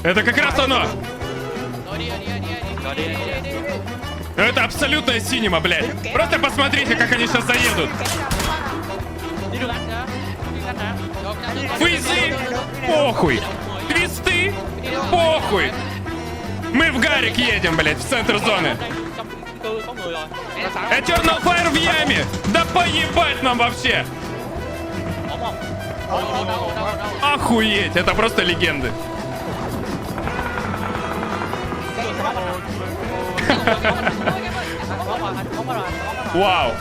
Это как раз оно. Это абсолютная синема, блядь. Просто посмотрите, как они сейчас заедут. Фейзы, похуй. Твисты, похуй. Мы в Гарик едем, блядь, в центр зоны. Eternal Fire в яме. Да поебать нам вообще. Охуеть, это просто легенды. Вау.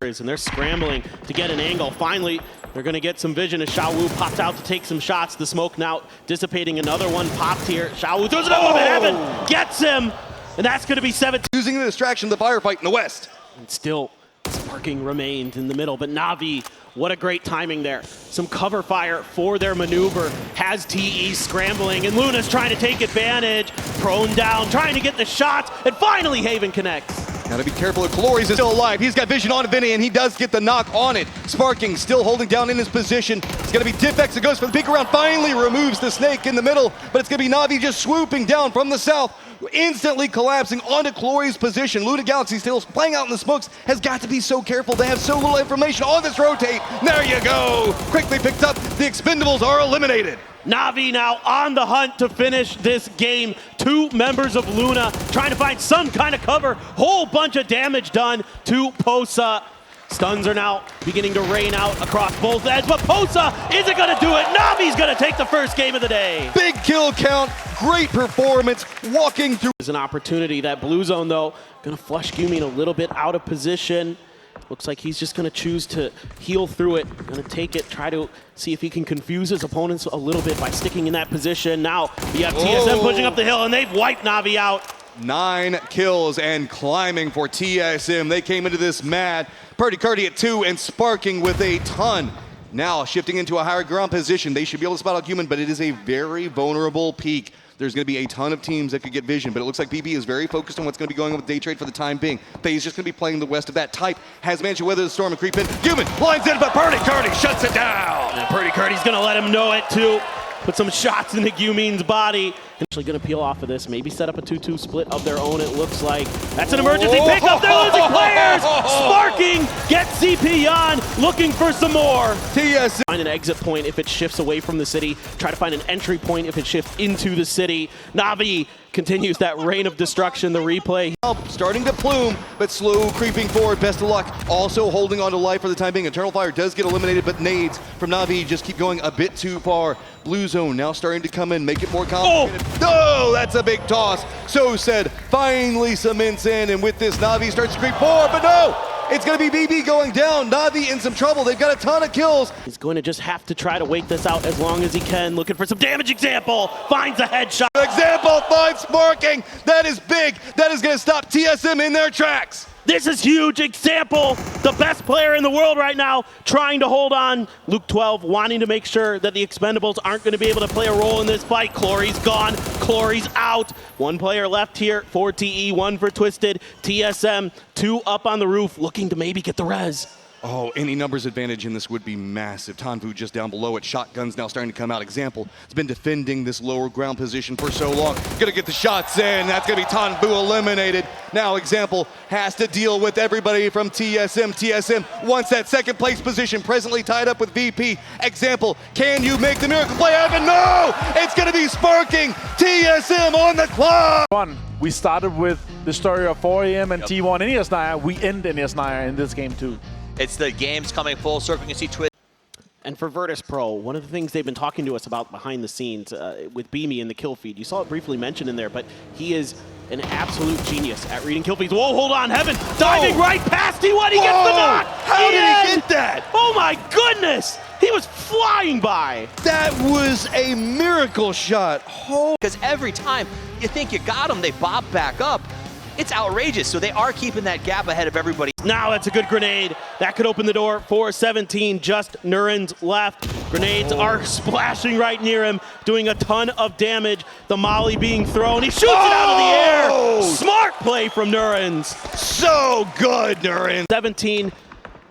And they're scrambling to get an angle. Finally, they're going to get some vision as Xiao Wu popped out to take some shots. The smoke now dissipating. Another one popped here. Xiao Wu throws it up to heaven, gets him, and that's going to be 17. Using the distraction of the firefight in the west. And still, Sparking remained in the middle, but Na'Vi, what a great timing there. Some cover fire for their maneuver. Has TE scrambling, and Luna's trying to take advantage. Prone down, trying to get the shots, and finally Haven connects. Gotta be careful if Calories is still alive. He's got vision on Vinny, and he does get the knock on it. Sparking still holding down in his position. It's gonna be Diffex that goes for the peek around, finally removes the snake in the middle, but it's gonna be Na'Vi just swooping down from the south, instantly collapsing onto Calories' position. Luna Galaxy still playing out in the smokes, has got to be so careful. They have so little information on this rotate. There you go. Quickly picked up. The Expendables are eliminated. Na'Vi now on the hunt to finish this game. Two members of Luna trying to find some kind of cover. Whole bunch of damage done to Posa. Stuns are now beginning to rain out across both ends, but Posa isn't going to do it. Na'Vi's going to take the first game of the day. Big kill count, great performance, walking through. There's an opportunity. That blue zone, though, going to flush Gumin a little bit out of position. Looks like he's just going to choose to heal through it. Going to take it, try to see if he can confuse his opponents a little bit by sticking in that position. Now, you have TSM pushing up the hill, and they've wiped Na'Vi out. 9 kills and climbing for TSM. They came into this mad. Purdy Curdy at 2 and Sparking with a ton. Now shifting into a higher ground position. They should be able to spot out Human, but it is a very vulnerable peak. There's going to be a ton of teams that could get vision, but it looks like BB is very focused on what's going to be going on with day trade for the time being. FaZe just going to be playing the west of that type. Has managed to weather the storm and creep in. Human lines in, but Purdy Curdy shuts it down. And Purdy Curdy's going to let him know it too. Put some shots into Gumin's body. Actually going to peel off of this. Maybe set up a 2-2 split of their own, it looks like. That's an emergency pickup. They're losing players. Sparking gets CP on, looking for some more. TSM. Find an exit point if it shifts away from the city. Try to find an entry point if it shifts into the city. Na'Vi continues that reign of destruction, the replay. Starting to plume, but slow creeping forward. Best of luck. Also holding on to life for the time being. Eternal Fire does get eliminated, but nades from Na'Vi just keep going a bit too far. Blue zone now starting to come in, make it more complicated. Oh, that's a big toss. So said finally cements in, and with this Na'Vi starts to creep forward, but no! It's going to be BB going down. Na'Vi in some trouble. They've got a ton of kills. He's going to just have to try to wait this out as long as he can. Looking for some damage. Example finds a headshot. Example finds Sparking. That is big. That is going to stop TSM in their tracks. This is huge. Example, the best player in the world right now, trying to hold on. Luke 12 wanting to make sure that the Expendables aren't going to be able to play a role in this fight. Clory's gone. Clory's out. One player left here for TE, one for Twisted. TSM, 2 up on the roof, looking to maybe get the res. Oh, any numbers advantage in this would be massive. Tanfu just down below it. Shotguns now starting to come out. Example has been defending this lower ground position for so long. Gonna get the shots in. That's gonna be Tanfu eliminated. Now Example has to deal with everybody from TSM. TSM wants that second place position, presently tied up with VP. Example, can you make the miracle play happen? No! It's gonna be Sparking. TSM on the clock. We started with the story of 4 AM and T1 in Yasnaya. We end in Yasnaya in this game too. It's the games coming full circle. You can see Twitch. And for Virtus Pro, one of the things they've been talking to us about behind the scenes with Beamy in the kill feed, you saw it briefly mentioned in there, but he is an absolute genius at reading kill feeds. Whoa, hold on, Heaven, diving right past T1, he gets the knock! How did he get that? Oh my goodness! He was flying by! That was a miracle shot. Because every time you think you got them, they bob back up. It's outrageous, so they are keeping that gap ahead of everybody. Now that's a good grenade. That could open the door for 17, just Nuren's left. Grenades are splashing right near him, doing a ton of damage. The molly being thrown, he shoots it out of the air! Smart play from Nuren's. So good, Nuren. 17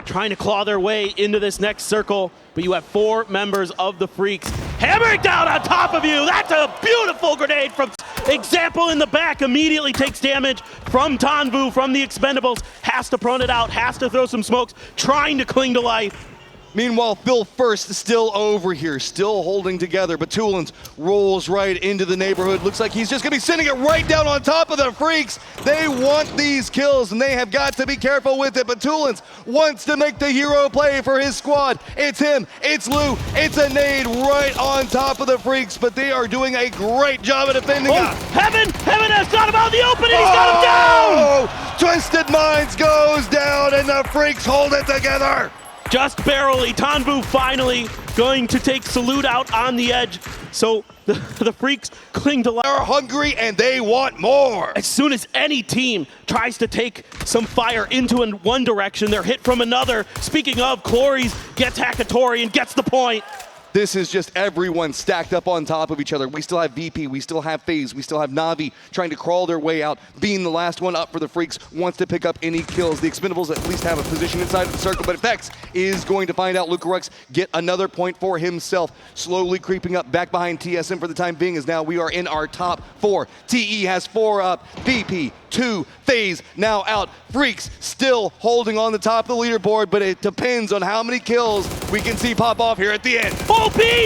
trying to claw their way into this next circle, but you have 4 members of the Freaks hammering down on top of you. That's a beautiful grenade from Example in the back, immediately takes damage from Tanvu, from the Expendables, has to prone it out, has to throw some smokes, trying to cling to life. Meanwhile, Phil First still over here, still holding together. But Tulins rolls right into the neighborhood. Looks like he's just going to be sending it right down on top of the Freaks. They want these kills, and they have got to be careful with it. But Tulins wants to make the hero play for his squad. It's him, it's Lou, it's a nade right on top of the Freaks. But they are doing a great job of defending. Heaven has got him out of the open, and he's got him down! Twisted Minds goes down, and the Freaks hold it together. Just barely. Tanvu finally going to take Salute out on the edge. So the Freaks cling to life. They're hungry and they want more. As soon as any team tries to take some fire into one direction, they're hit from another. Speaking of, Clories gets Hakatori and gets the point. This is just everyone stacked up on top of each other. We still have VP, we still have FaZe, we still have Na'Vi trying to crawl their way out. Being the last one up for the Freaks, wants to pick up any kills. The Expendables at least have a position inside of the circle, but Vex is going to find out Lucarux get another point for himself. Slowly creeping up back behind TSM for the time being, as now we are in our top 4. TE has 4 up, VP 2, FaZe now out. Freaks still holding on the top of the leaderboard, but it depends on how many kills we can see pop off here at the end. Oh, Beam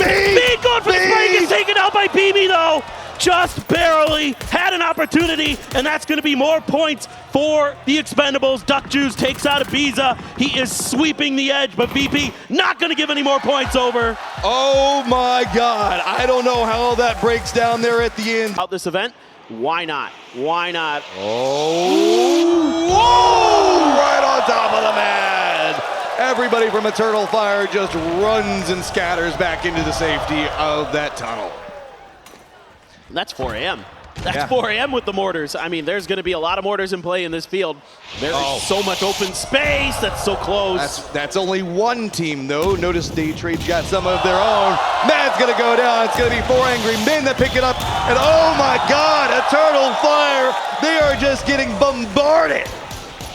going for the spray, gets taken out by BB though. Just barely had an opportunity, and that's going to be more points for the Expendables. Duck Juice takes out Ibiza. He is sweeping the edge, but VP not going to give any more points over. Oh my God, I don't know how that breaks down there at the end. Out this event, why not? Why not? Oh, whoa, right on top of the man. Everybody from Eternal Fire just runs and scatters back into the safety of that tunnel. That's 4 a.m. That's 4 a.m. with the mortars. I mean, there's going to be a lot of mortars in play in this field. There's so much open space. That's so close. That's only one team, though. Notice Day Trade's got some of their own. Man's going to go down. It's going to be 4 angry men that pick it up. And oh my God, Eternal Fire. They are just getting bombarded.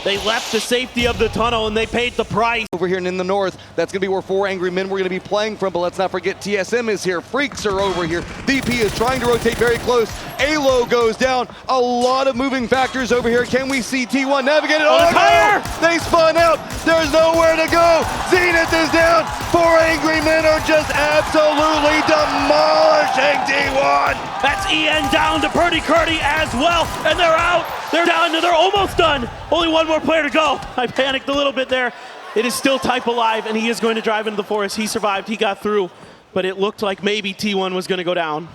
They left the safety of the tunnel and they paid the price. Over here and in the north, that's going to be where 4 angry men we're going to be playing from, but let's not forget TSM is here. Freaks are over here. VP is trying to rotate very close. ALO goes down. A lot of moving factors over here. Can we see T1 navigate it? Oh, no! They spun out. There's nowhere to go. Zenith is down. 4 angry men are just absolutely demolishing T1. That's EN down to Purdy Curdy as well, and they're out. They're down, they're almost done. Only one more player to go. I panicked a little bit there. It is still Type alive, and he is going to drive into the forest. He survived, he got through, but it looked like maybe T1 was going to go down.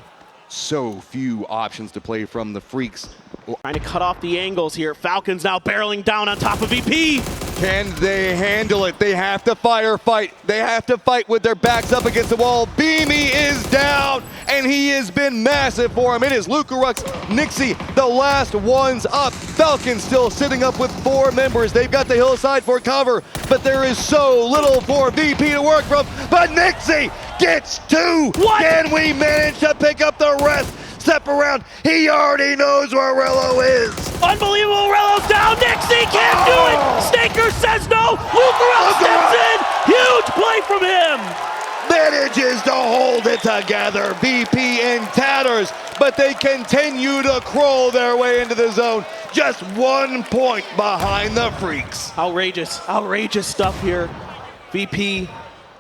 So few options to play from the Freaks. Trying to cut off the angles here. Falcons now barreling down on top of VP. Can they handle it? They have to fight. They have to fight with their backs up against the wall. Beamy is down, and he has been massive for him. It is Lucarux, Nixie, the last ones up. Falcons still sitting up with 4 members. They've got the hillside for cover, but there is so little for VP to work from. But Nixie gets 2. What? Can we manage to pick up the rest? Step around. He already knows where Rello is. Unbelievable. Rello's down. Nixie can't do it. Snaker says no. Lucarell steps in. Huge play from him. Manages to hold it together. VP in tatters, but they continue to crawl their way into the zone. Just 1 point behind the Freaks. Outrageous stuff here. VP.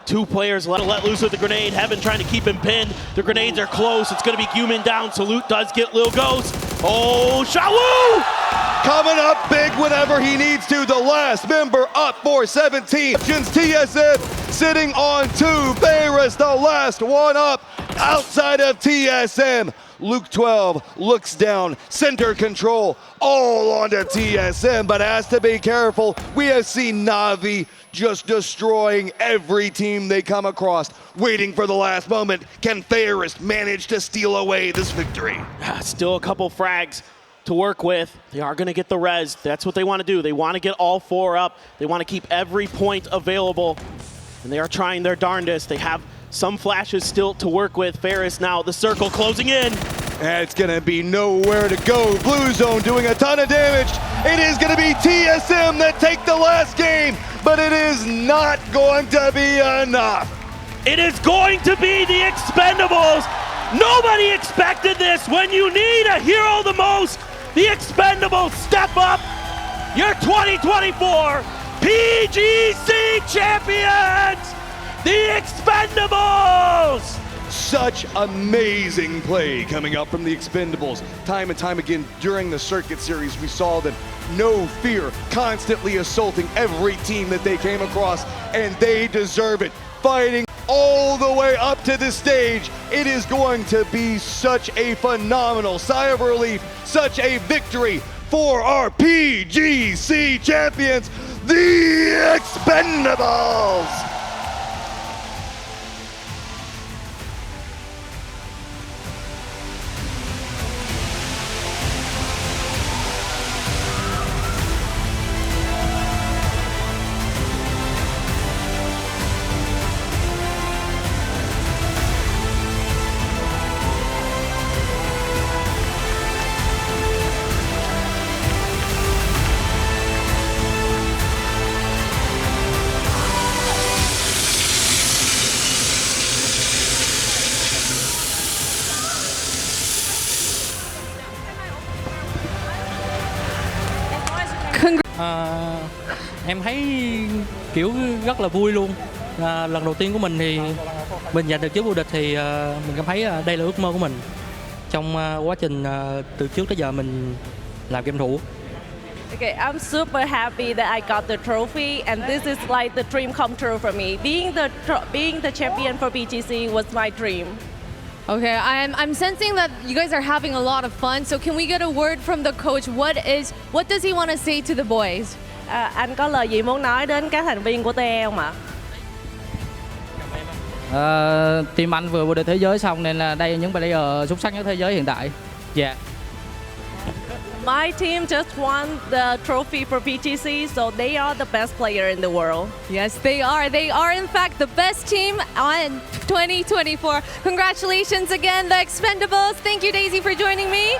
2 players let loose with the grenade. Heaven trying to keep him pinned. The grenades are close. It's going to be Guman down. Salute does get Lil Ghost. Oh, Shawu! Coming up big whenever he needs to. The last member up for 17. TSM sitting on 2. Ferris, the last one up outside of TSM. Luke 12 looks down, center control all onto TSM, but has to be careful. We have seen Na'Vi just destroying every team they come across, waiting for the last moment. Can Ferris manage to steal away this victory? Still a couple frags to work with. They are going to get the res. That's what they want to do. They want to get all 4 up. They want to keep every point available, and they are trying their darndest. They have some flashes still to work with. Ferris now, the circle closing in. And it's going to be nowhere to go. Blue Zone doing a ton of damage. It is going to be TSM that take the last game. but it is not going to be enough. It is going to be the Expendables. Nobody expected this. When you need a hero the most, the Expendables step up. Your 2024 PGC champions, the Expendables. Such amazing play coming out from the Expendables. Time and time again during the circuit series, we saw them no fear, constantly assaulting every team that they came across, and they deserve it. Fighting all the way up to the stage. It is going to be such a phenomenal sigh of relief, such a victory for our PGC champions, the Expendables. Em thấy kiểu rất là vui luôn. Lần đầu tiên của mình thì mình giành được chức vô địch thì mình cảm thấy đây là ước mơ của mình trong quá trình từ trước tới giờ mình làm game thủ. Okay, I'm super happy that I got the trophy, and this is like the dream come true for me. Being the champion for PGC was my dream. Okay, I'm sensing that you guys are having a lot of fun. So can we get a word from the coach? What does he want to say to the boys? Anh có lời gì muốn nói đến các thành viên của TE không ạ? Team Anh vừa vô địch thế giới xong nên là đây là những player xuất sắc nhất thế giới hiện tại. Dạ. My team just won the trophy for PGC, so they are the best player in the world. Yes, they are. They are, in fact, the best team on 2024. Congratulations again, the Expendables. Thank you, Daisy, for joining me.